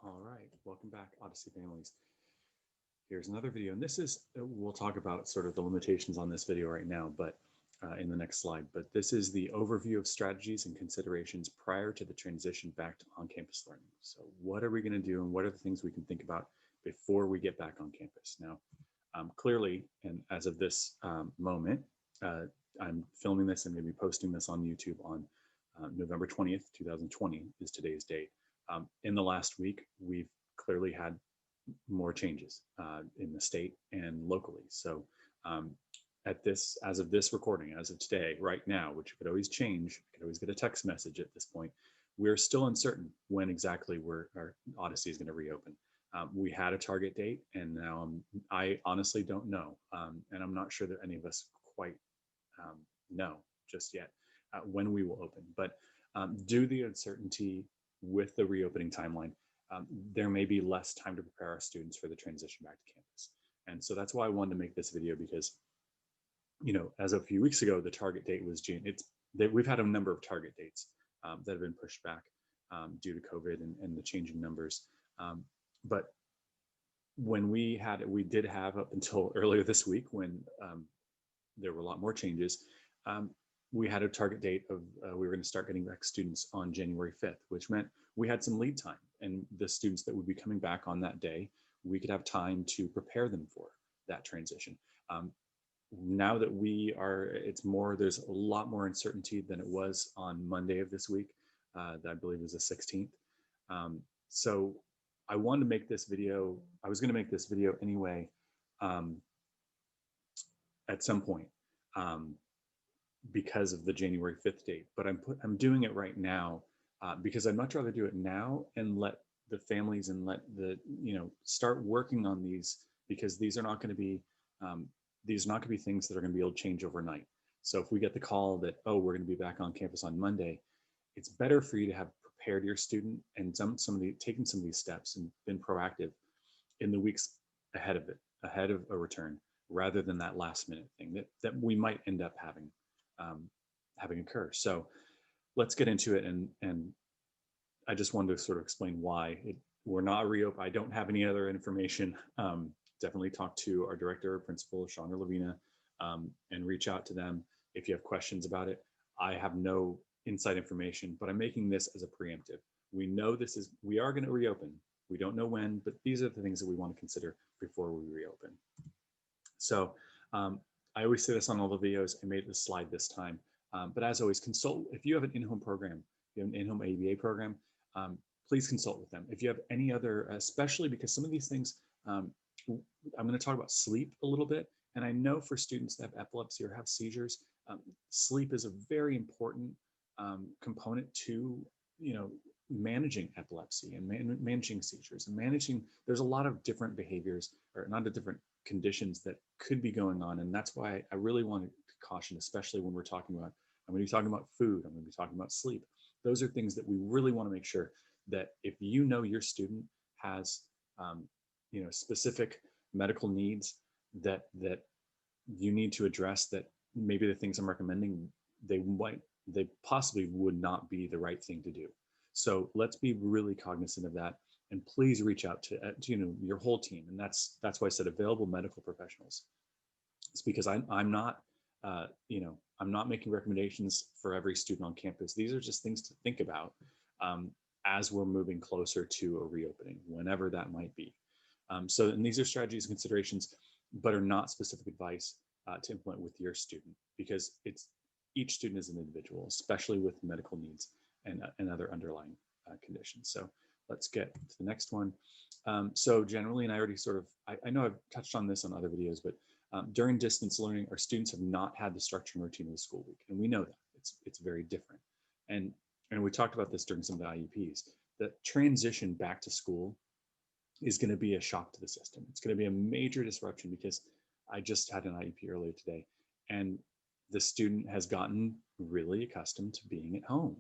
All right, welcome back, Odyssey families. Here's another video, and this is, we'll talk about sort of the limitations on this video right now, but in the next slide. But this is the overview of strategies and considerations prior to the transition back to on-campus learning. So what are we going to do, and what are the things we can think about before we get back on campus? Now, clearly, and as of this moment, I'm filming this and going to be posting this on YouTube on November 20th, 2020 is today's date. In the last week, we've clearly had more changes in the state and locally. So as of this recording, as of today, right now, which could always change, you could always get a text message at this point, we're still uncertain when exactly our Odyssey is going to reopen. We had a target date, and now I honestly don't know, and I'm not sure that any of us quite know just yet when we will open. But due to the uncertainty with the reopening timeline, there may be less time to prepare our students for the transition back to campus. And so that's why I wanted to make this video, because, you know, as of a few weeks ago, the target date was June. We've had a number of target dates that have been pushed back due to COVID and the changing numbers. But when we did have up until earlier this week, when there were a lot more changes, we had a target date of we were going to start getting back students on January 5th, which meant we had some lead time, and the students that would be coming back on that day, we could have time to prepare them for that transition. Now that there's a lot more uncertainty than it was on Monday of this week, that I believe was the 16th. So I wanted to make this video. I was going to make this video anyway at some point. Because of the January 5th date, but I'm doing it right now because I'd much rather do it now and let the families and let start working on these, because these are not going to be things that are going to be able to change overnight. So if we get the call that, oh, we're going to be back on campus on Monday, it's better for you to have prepared your student and taken some of these steps and been proactive in the weeks ahead of a return, rather than that last minute thing that we might end up having occur. So let's get into it. And I just wanted to sort of explain why we're not reopen. I don't have any other information. Definitely talk to our director or principal, Sean or Lavina, and reach out to them if you have questions about it. I have no inside information, but I'm making this as a preemptive. We know we are going to reopen. We don't know when, but these are the things that we want to consider before we reopen. So I always say this on all the videos. I made this slide this time, but as always, consult. If you have an in-home program, you have an in-home ABA program, please consult with them. If you have any other, especially because some of these things, I'm going to talk about sleep a little bit. And I know for students that have epilepsy or have seizures, sleep is a very important component to, managing epilepsy and managing seizures and there's a lot of different behaviors, or not a different conditions that could be going on. And that's why I really want to caution, especially when I'm going to be talking about food, I'm going to be talking about sleep. Those are things that we really want to make sure that if your student has, specific medical needs that you need to address, that maybe the things I'm recommending, they possibly would not be the right thing to do. So let's be really cognizant of that, and please reach out to your whole team. And that's why I said available medical professionals. It's because I'm not making recommendations for every student on campus. These are just things to think about as we're moving closer to a reopening, whenever that might be. And these are strategies and considerations, but are not specific advice to implement with your student, because each student is an individual, especially with medical needs and other underlying conditions. So let's get to the next one. So generally, and I already I know I've touched on this on other videos, but during distance learning, our students have not had the structure and routine of the school week. And we know that it's very different. And we talked about this during some of the IEPs. The transition back to school is going to be a shock to the system. It's going to be a major disruption, because I just had an IEP earlier today, and the student has gotten really accustomed to being at home.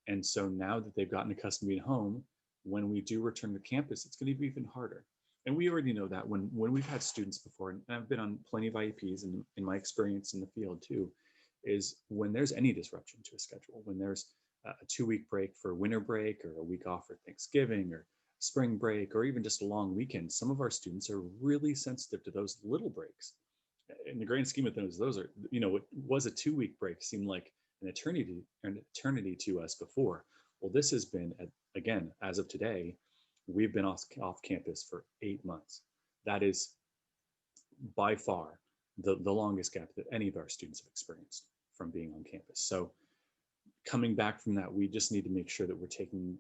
And so now that they've gotten accustomed to being home, when we do return to campus, it's going to be even harder. And we already know that when we've had students before, and I've been on plenty of IEPs, and in my experience in the field too, is when there's any disruption to a schedule, when there's a 2-week break for winter break, or a week off for Thanksgiving, or spring break or even just a long weekend, some of our students are really sensitive to those little breaks. In the grand scheme of things, those are, what was a 2 week break seemed like an eternity to us before. Well, this has been, again, as of today, we've been off campus for 8 months. That is by far the longest gap that any of our students have experienced from being on campus. So coming back from that, we just need to make sure that we're taking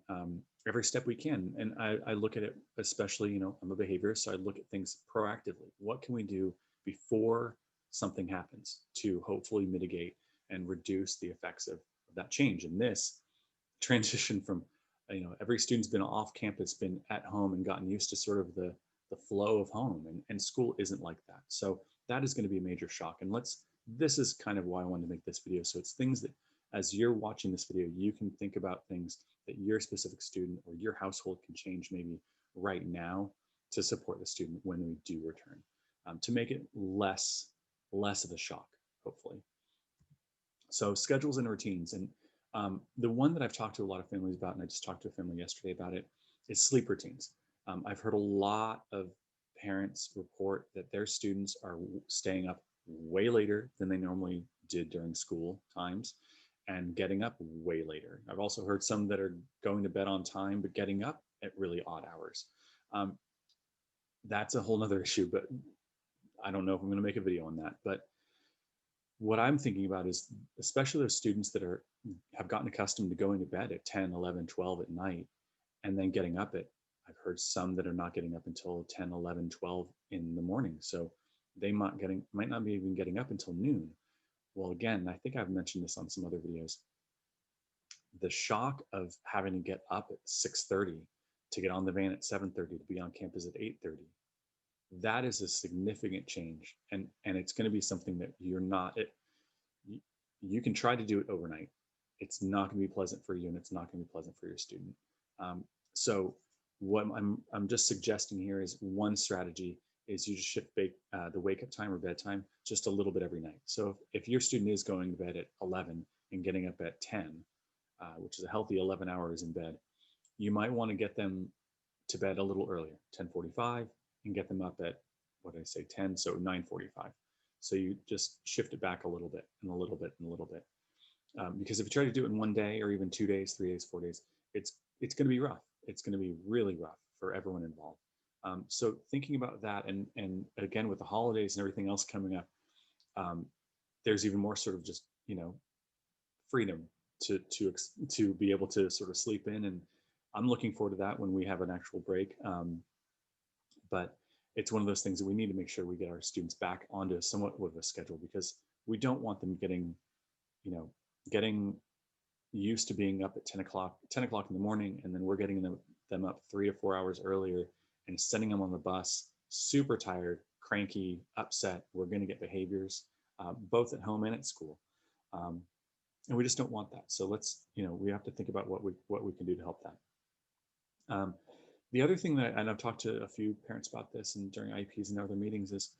every step we can. And I look at it, especially, I'm a behaviorist, so I look at things proactively. What can we do before something happens to hopefully mitigate and reduce the effects of that change? And this transition from, every student's been off campus, been at home and gotten used to sort of the flow of home, and school isn't like that. So that is going to be a major shock. And this is kind of why I wanted to make this video. So it's things that, as you're watching this video, you can think about things that your specific student or your household can change maybe right now to support the student when we do return, to make it less of a shock, hopefully. So schedules and routines. And the one that I've talked to a lot of families about, and I just talked to a family yesterday about it, is sleep routines. I've heard a lot of parents report that their students are staying up way later than they normally did during school times and getting up way later. I've also heard some that are going to bed on time, but getting up at really odd hours. That's a whole nother issue, but I don't know if I'm going to make a video on that. But what I'm thinking about is, especially those students that have gotten accustomed to going to bed at 10, 11, 12 at night, and then getting up I've heard some that are not getting up until 10, 11, 12 in the morning. So they might not be even getting up until noon. Well, again, I think I've mentioned this on some other videos. The shock of having to get up at 6:30 to get on the van at 7:30 to be on campus at 8:30, that is a significant change. And it's going to be something that you can try to do it overnight. It's not going to be pleasant for you, and it's not going to be pleasant for your student. So what I'm just suggesting here is, one strategy is you just shift the wake up time or bedtime just a little bit every night. So if your student is going to bed at 11 and getting up at 10, which is a healthy 11 hours in bed, you might want to get them to bed a little earlier, 10:45, and get them up at, what did I say, 10, so 9:45. So you just shift it back a little bit and a little bit and a little bit. Because if you try to do it in one day or even 2 days, 3 days, 4 days, it's going to be rough. It's going to be really rough for everyone involved. So thinking about that, and again, with the holidays and everything else coming up, there's even more sort of just, freedom to be able to sort of sleep in. And I'm looking forward to that when we have an actual break. But it's one of those things that we need to make sure we get our students back onto somewhat of a schedule, because we don't want them getting used to being up at 10 o'clock in the morning, and then we're getting them up 3 or 4 hours earlier and sending them on the bus super tired, cranky, upset. We're going to get behaviors both at home and at school, and we just don't want that. So we have to think about what we can do to help that. The other thing and I've talked to a few parents about this and during IEPs and other meetings, is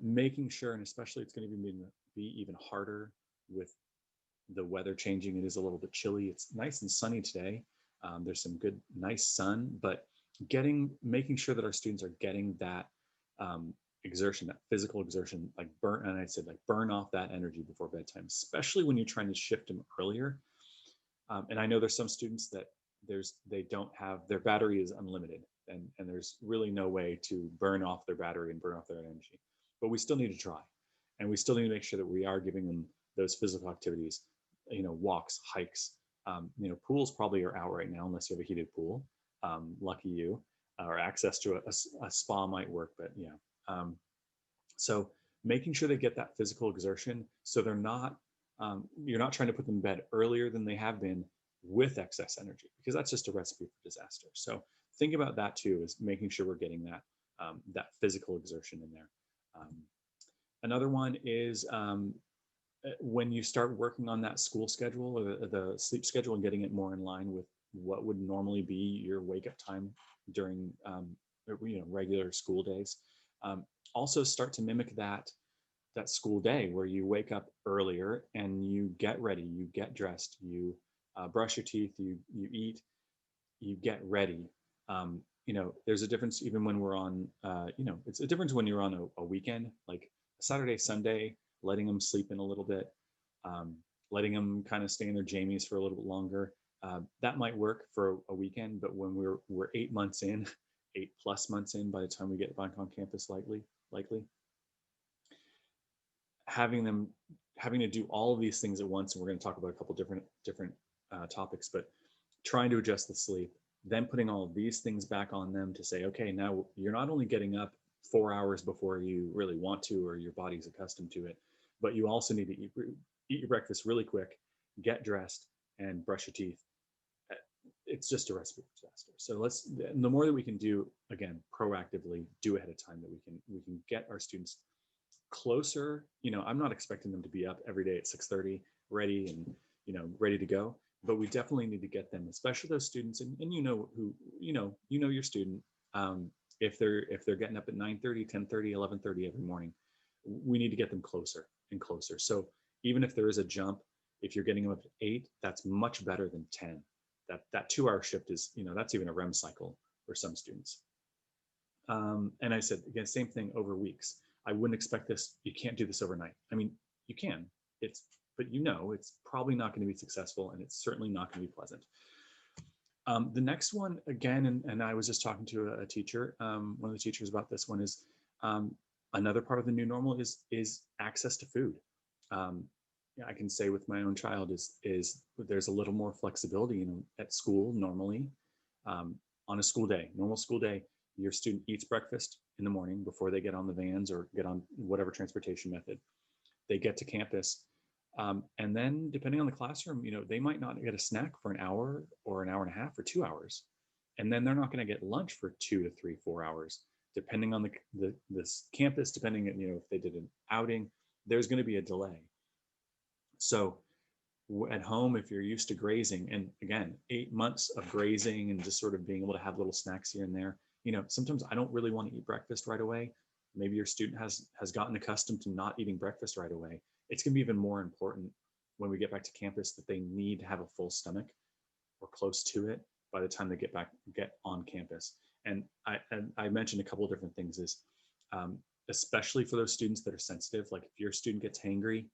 making sure, and especially it's going to be even harder with the weather changing. It is a little bit chilly. It's nice and sunny today. There's some good, nice sun, but making sure that our students are getting that exertion, that physical exertion, burn off that energy before bedtime, especially when you're trying to shift them earlier. And I know there's some students that they don't have, their battery is unlimited, and there's really no way to burn off their battery and burn off their energy, but we still need to try, and we still need to make sure that we are giving them those physical activities, walks, hikes. Pools probably are out right now unless you have a heated pool. Lucky you, or access to a spa might work, but yeah. So making sure they get that physical exertion, so they're not, you're not trying to put them in bed earlier than they have been with excess energy, because that's just a recipe for disaster. So think about that too, is making sure we're getting that physical exertion in there. Another one is when you start working on that school schedule or the sleep schedule and getting it more in line with what would normally be your wake up time during regular school days. Also start to mimic that school day where you wake up earlier and you get ready, you get dressed, you brush your teeth, you eat, you get ready, You know, there's a difference even when we're on, you know, it's a difference when you're on a weekend, like Saturday, Sunday, letting them sleep in a little bit, um, letting them kind of stay in their jammies for a little bit longer. That might work for a weekend, but when we're 8 months in, 8+ months in, by the time we get back on campus, likely having them having to do all of these things at once, and we're going to talk about a couple different topics, but trying to adjust the sleep, then putting all of these things back on them to say, okay, now you're not only getting up 4 hours before you really want to or your body's accustomed to it, but you also need to eat your breakfast really quick, get dressed, and brush your teeth. It's just a recipe for disaster. So the more that we can do, again, proactively, do ahead of time, that we can get our students closer. You know, I'm not expecting them to be up every day at 6:30, ready and, you know, ready to go. But we definitely need to get them, especially those students, and you know who, you know your student. If they're getting up at 9:30, 10:30, 11:30 every morning, we need to get them closer and closer. So even if there is a jump, if you're getting them up at 8, that's much better than 10. That 2-hour shift is, you know, that's even a REM cycle for some students. And I said, again, same thing over weeks. I wouldn't expect this. You can't do this overnight. I mean, you can. But you know, it's probably not going to be successful, and it's certainly not going to be pleasant. The next one, again, and I was just talking to a teacher, one of the teachers, about this one, is another part of the new normal is access to food. Yeah, I can say with my own child is there's a little more flexibility at school normally. On a school day, normal school day, your student eats breakfast in the morning before they get on the vans or get on whatever transportation method. They get to campus. And then depending on the classroom, you know, they might not get a snack for an hour or an hour and a half or 2 hours. And then they're not going to get lunch for 2 to 3, 4 hours, depending on this campus, depending on, you know, if they did an outing, there's going to be a delay. So at home, if you're used to grazing, and again, 8 months of grazing and just sort of being able to have little snacks here and there, you know, sometimes I don't really want to eat breakfast right away. Maybe your student has gotten accustomed to not eating breakfast right away. It's going to be even more important when we get back to campus that they need to have a full stomach or close to it by the time they get on campus. And I mentioned a couple of different things is, especially for those students that are sensitive, like if your student gets hangry,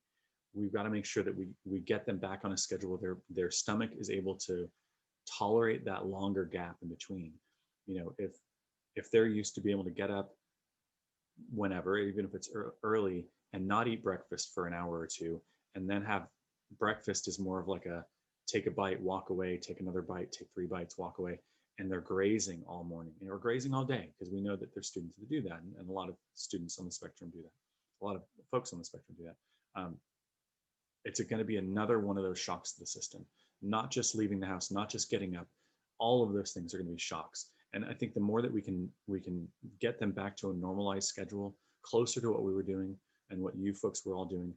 we've got to make sure that we get them back on a schedule where their stomach is able to tolerate that longer gap in between. You know, if they're used to be able to get up whenever, even if it's early, and not eat breakfast for an hour or two, and then have breakfast is more of like a take a bite, walk away, take another bite, take 3 bites, walk away, and they're grazing all morning, you know, or grazing all day, because we know that there's students that do that, and a lot of students on the spectrum do that. A lot of folks on the spectrum do that. It's going to be another one of those shocks to the system. Not just leaving the house, not just getting up. All of those things are going to be shocks. And I think the more that we can get them back to a normalized schedule, closer to what we were doing and what you folks were all doing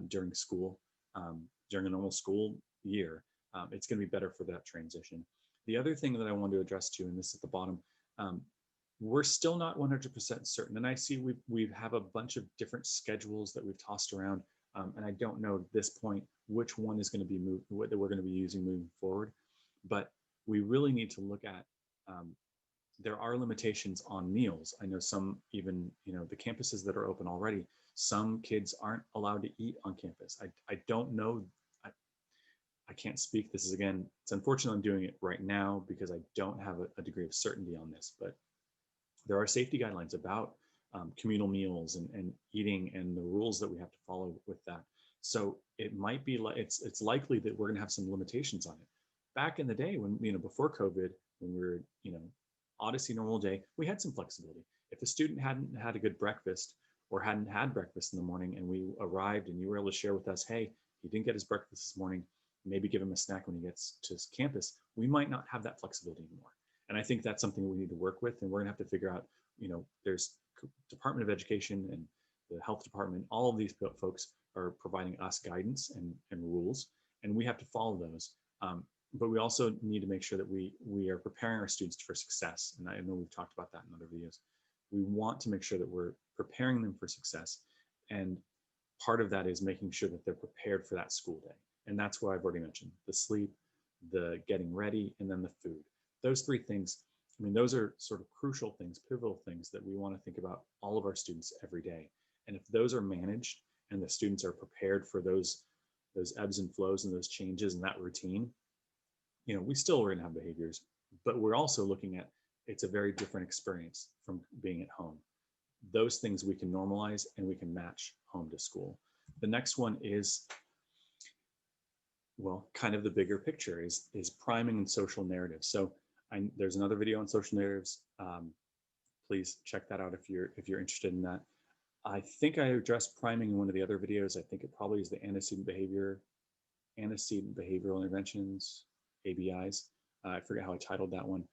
during school, during a normal school year, it's going to be better for that transition. The other thing that I wanted to address too, and this is at the bottom, we're still not 100% certain. And I see we have a bunch of different schedules that we've tossed around. And I don't know at this point which one is going to be what we're going to be using moving forward. But we really need to look at, there are limitations on meals. I know some, even, you know, the campuses that are open already, some kids aren't allowed to eat on campus. I don't know. I can't speak. This is, again, it's unfortunate I'm doing it right now because I don't have a degree of certainty on this, but there are safety guidelines about communal meals and eating, and the rules that we have to follow with that. So it might be like it's likely that we're going to have some limitations on it. Back in the day, when, you know, before COVID, when we were, you know, Odyssey normal day, we had some flexibility. If the student hadn't had a good breakfast or hadn't had breakfast in the morning, and we arrived and you were able to share with us, hey, he didn't get his breakfast this morning, maybe give him a snack when he gets to his campus, we might not have that flexibility anymore. And I think that's something we need to work with, and we're gonna have to figure out, you know, there's Department of Education and the health department, all of these folks are providing us guidance and rules, and we have to follow those. But we also need to make sure that we are preparing our students for success. And I know we've talked about that in other videos. We want to make sure that we're preparing them for success. And part of that is making sure that they're prepared for that school day. And that's what I've already mentioned: the sleep, the getting ready, and then the food. Those 3 things, I mean, those are sort of crucial things, pivotal things that we want to think about all of our students every day. And if those are managed and the students are prepared for those ebbs and flows and those changes and that routine, we still are going to have behaviors, but we're also looking at it's a very different experience from being at home. Those things we can normalize and we can match home to school. The next one is, well, kind of the bigger picture is priming and social narratives. So there's another video on social narratives. Please check that out if you're interested in that. I think I addressed priming in one of the other videos. I think it probably is the antecedent behavioral interventions, ABIs. I forget how I titled that one.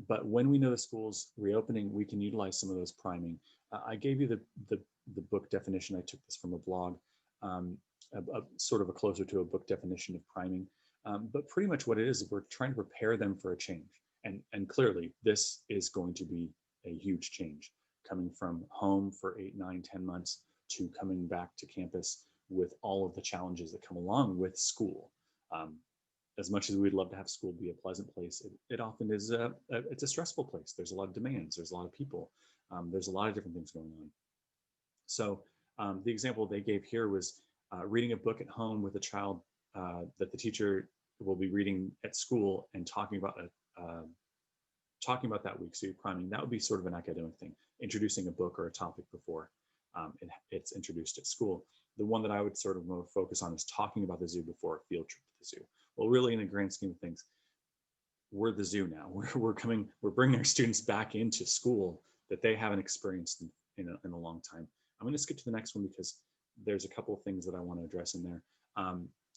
But when we know the school's reopening, we can utilize some of those priming. I gave you the book definition. I took this from a blog, sort of a closer to a book definition of priming. But pretty much what it is, we're trying to prepare them for a change. And clearly, this is going to be a huge change, coming from home for 8, 9, 10 months to coming back to campus with all of the challenges that come along with school. As much as we'd love to have school be a pleasant place, it often is it's a stressful place. There's a lot of demands. There's a lot of people. There's a lot of different things going on. So the example they gave here was reading a book at home with a child that the teacher will be reading at school and talking about that week. So you're priming. That would be sort of an academic thing, introducing a book or a topic before it's introduced at school. The one that I would sort of more focus on is talking about the zoo before a field trip to the zoo. Well, really, in the grand scheme of things, we're the zoo now. We're bringing our students back into school that they haven't experienced in a long time. I'm going to skip to the next one because there's a couple of things that I want to address in there.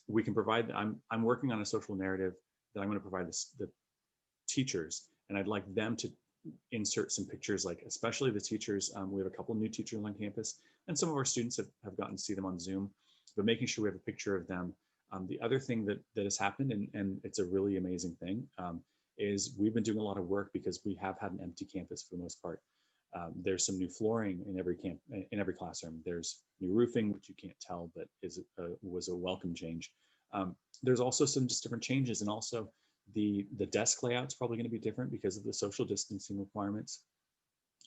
We can provide. I'm working on a social narrative that I'm going to provide the teachers, and I'd like them to insert some pictures, like especially the teachers. We have a couple of new teachers on campus, and some of our students have gotten to see them on Zoom, but making sure we have a picture of them. The other thing that has happened, and it's a really amazing thing, is we've been doing a lot of work because we have had an empty campus for the most part. There's some new flooring in every classroom. There's new roofing, which you can't tell, but was a welcome change. There's also some just different changes, and also the desk layout's probably going to be different because of the social distancing requirements.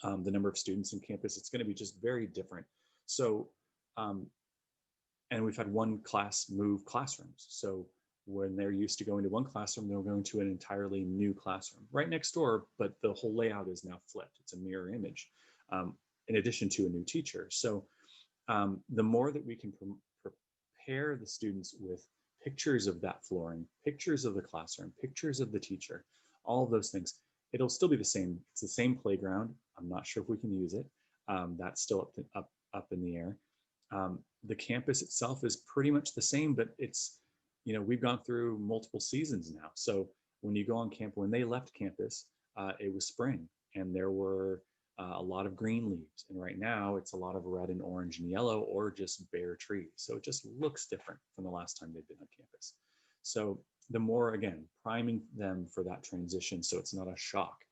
The number of students in campus, it's going to be just very different. So, and we've had one class move classrooms. So when they're used to going to one classroom, they're going to an entirely new classroom right next door, but the whole layout is now flipped. It's a mirror image, in addition to a new teacher. So the more that we can prepare the students with pictures of that flooring, pictures of the classroom, pictures of the teacher, all of those things, it'll still be the same. It's the same playground. I'm not sure if we can use it. That's still up in the air. The campus itself is pretty much the same, but it's, we've gone through multiple seasons now. So when you go on campus, when they left campus, it was spring and there were a lot of green leaves. And right now it's a lot of red and orange and yellow, or just bare trees. So it just looks different from the last time they've been on campus. So the more, again, priming them for that transition so it's not a shock.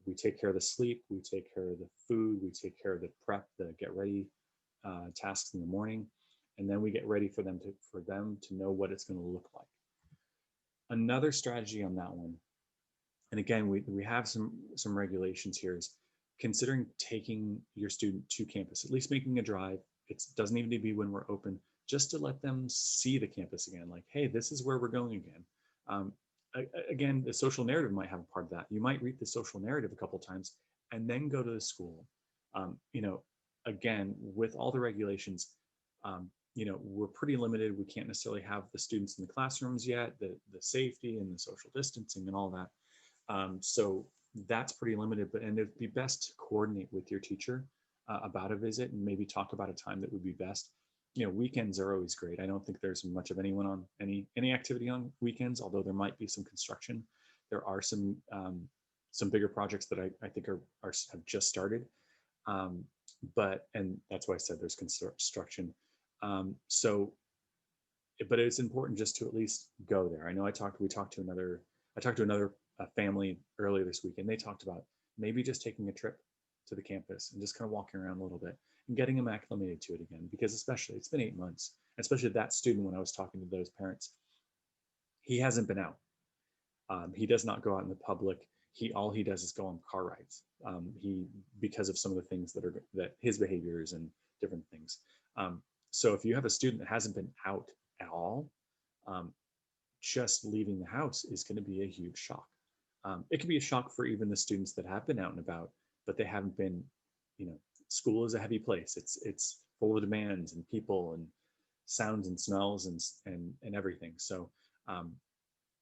We take care of the sleep, we take care of the food, we take care of the prep, the get ready tasks in the morning, and then we get ready for them to know what it's going to look like. Another strategy on that one, and again, we have some regulations here, is considering taking your student to campus, at least making a drive. It doesn't even need to be when we're open, just to let them see the campus again. Like, hey, this is where we're going again. Again, the social narrative might have a part of that. You might read the social narrative a couple of times and then go to the school. Again, with all the regulations, we're pretty limited. We can't necessarily have the students in the classrooms yet, the safety and the social distancing and all that. So that's pretty limited, and it'd be best to coordinate with your teacher about a visit and maybe talk about a time that would be best. Weekends are always great. I don't think there's much of anyone on any activity on weekends, although there might be some construction. There are some bigger projects that I think have just started. And that's why I said there's construction. But it's important just to at least go there. I know I talked to another family earlier this week, and they talked about maybe just taking a trip to the campus and just kind of walking around a little bit and getting them acclimated to it again, because especially it's been 8 months, especially that student, when I was talking to those parents, he hasn't been out. He does not go out in the public. all he does is go on car rides. He because of some of the things that his behaviors and different things. So if you have a student that hasn't been out at all, um, just leaving the house is going to be a huge shock. It can be a shock for even the students that have been out and about, but they haven't been, you know, school is a heavy place. It's full of demands and people and sounds and smells and everything. So um,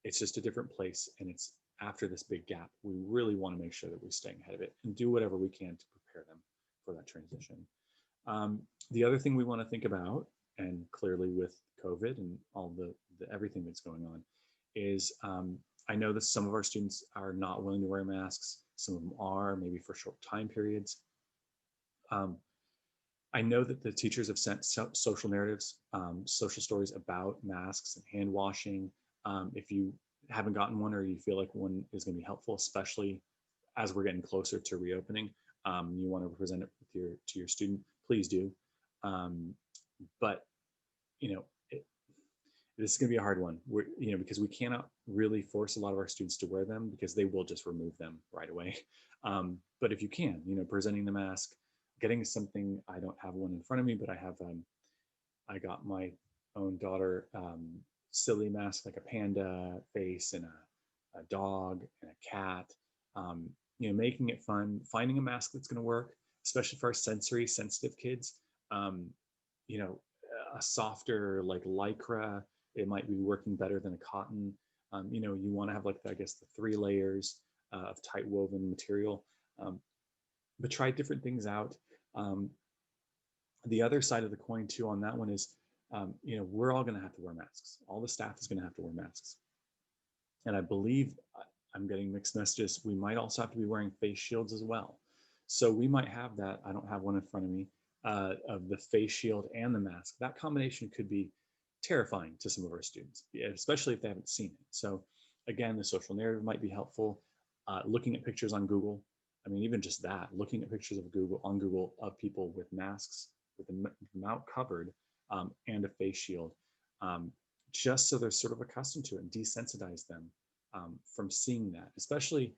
it's just a different place, and it's after this big gap. We really want to make sure that we're staying ahead of it and do whatever we can to prepare them for that transition. The other thing we want to think about, and clearly with COVID and all the everything that's going on, is I know that some of our students are not willing to wear masks. Some of them are, maybe for short time periods. Um, I know that the teachers have sent social narratives, social stories about masks and hand washing. If you haven't gotten one or you feel like one is going to be helpful, especially as we're getting closer to reopening, you want to present it with to your student, please do. But you know, this is going to be a hard one. Because we cannot really force a lot of our students to wear them because they will just remove them right away. But if you can, presenting the mask, getting something. I don't have one in front of me, but I have. I got my own daughter silly mask, like a panda face and a dog and a cat. Making it fun, finding a mask that's going to work, especially for our sensory sensitive kids. Um, you know, a softer like lycra, it might be working better than a cotton. You want to have, like, I guess, the 3 layers of tight woven material, but try different things out. Um, the other side of the coin too on that one is, we're all going to have to wear masks. All the staff is going to have to wear masks. And I believe I'm getting mixed messages. We might also have to be wearing face shields as well. So we might have that. I don't have one in front of me, of the face shield and the mask. That combination could be terrifying to some of our students, especially if they haven't seen it. So again, the social narrative might be helpful. Looking at pictures on Google. I mean, even just that, looking at pictures of Google of people with masks, with the mouth covered, and a face shield, just so they're sort of accustomed to it and desensitize them from seeing that. Especially,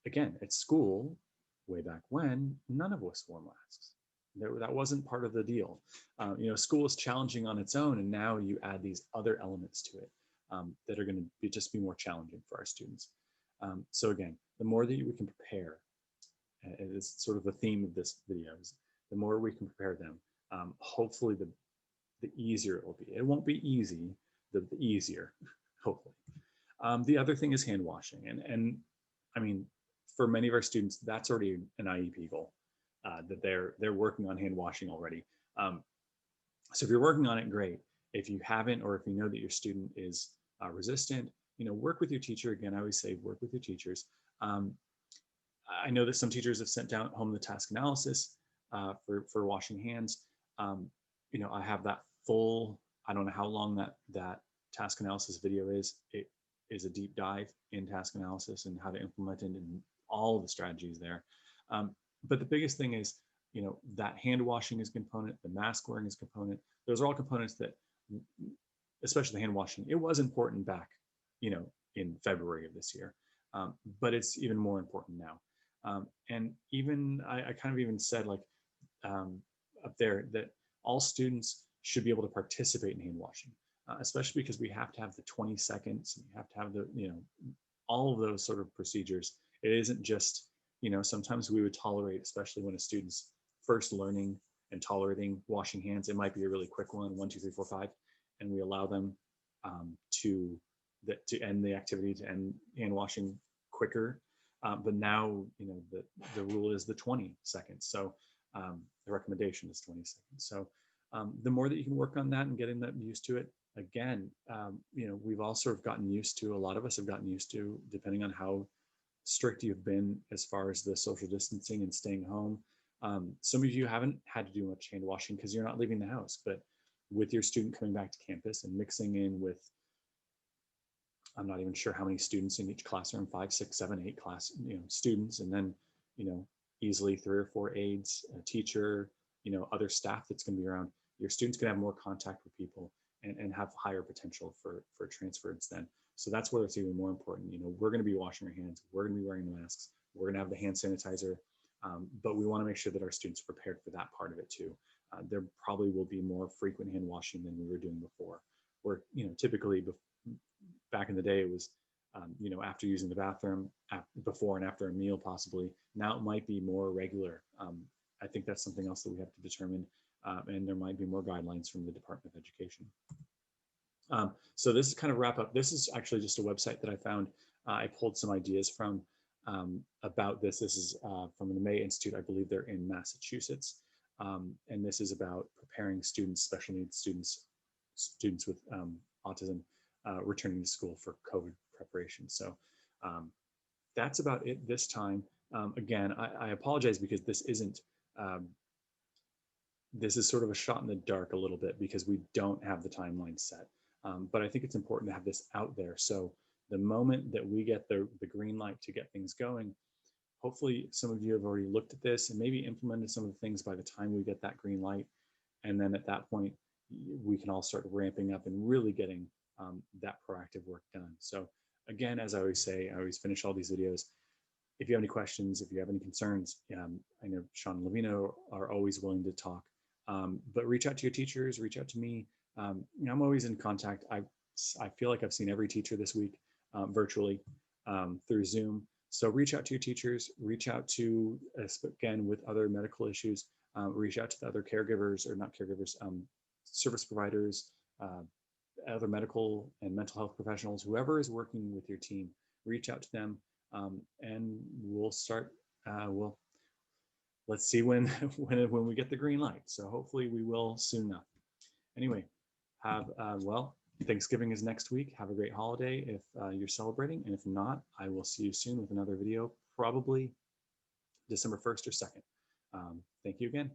again, at school, way back when, none of us wore masks. That wasn't part of the deal. School is challenging on its own, and now you add these other elements to it that are going to just be more challenging for our students. So again, the more that we can prepare, it is sort of the theme of this video, is the more we can prepare them, hopefully the easier it will be. It won't be easy, the easier, hopefully. The other thing is hand washing. And I mean, for many of our students, that's already an IEP goal, that they're working on hand washing already. So if you're working on it, great. If you haven't, or if you know that your student is resistant, work with your teacher. Again, I always say work with your teachers. I know that some teachers have sent down home the task analysis for washing hands. I have that full, I don't know how long that task analysis video is. It is a deep dive in task analysis and how to implement it and all the strategies there. But the biggest thing is, that hand washing is a component, the mask wearing is a component. Those are all components that, especially the hand washing, it was important back, in February of this year. But it's even more important now. And even I kind of even said, like, up there, that all students should be able to participate in hand washing, especially because we have to have the 20 seconds, and we have to have the, all of those sort of procedures. It isn't just, sometimes we would tolerate, especially when a student's first learning and tolerating washing hands, it might be a really quick one, 1, 2, 3, 4, 5, and we allow them to end the activity, to end hand washing quicker. But now, the rule is the 20 seconds. So the recommendation is 20 seconds. So the more that you can work on that and getting that used to it, again, we've all sort of gotten used to, a lot of us have gotten used to, depending on how strict you've been as far as the social distancing and staying home. Some of you haven't had to do much hand washing because you're not leaving the house, but with your student coming back to campus and mixing in with, I'm not even sure how many students in each classroom, 5, 6, 7, 8 students, and then, easily 3 or 4 aides, a teacher, other staff that's going to be around. Your students can have more contact with people and have higher potential for transference then. So that's where it's even more important. You know, we're going to be washing our hands, we're going to be wearing the masks, we're going to have the hand sanitizer, but we want to make sure that our students are prepared for that part of it too. There probably will be more frequent hand washing than we were doing before. Where, you know, typically back in the day it was, you know, after using the bathroom, before and after a meal possibly. Now it might be more regular. I think that's something else that we have to determine, and there might be more guidelines from the Department of Education. So this is kind of wrap up. This is actually just a website that I found. I pulled some ideas from about this. This is from the May Institute. I believe they're in Massachusetts. And this is about preparing students, special needs students, students with autism, returning to school for COVID preparation. So that's about it this time. Again, I apologize because this isn't, this is sort of a shot in the dark a little bit because we don't have the timeline set. But I think it's important to have this out there. So the moment that we get the green light to get things going, hopefully some of you have already looked at this and maybe implemented some of the things by the time we get that green light. And then at that point, we can all start ramping up and really getting that proactive work done. So again, as I always say, I always finish all these videos. If you have any questions, if you have any concerns, I know Sean and Lavina are always willing to talk, but reach out to your teachers, reach out to me. You know, I'm always in contact. I feel like I've seen every teacher this week virtually through Zoom. So reach out to your teachers, reach out to, again, with other medical issues, reach out to the other caregivers, or not caregivers, service providers, other medical and mental health professionals, whoever is working with your team, reach out to them, and we'll start, let's see when we get the green light. So hopefully we will soon enough. Anyway, well, Thanksgiving is next week. Have a great holiday if you're celebrating. And if not, I will see you soon with another video, probably December 1st or 2nd. Thank you again.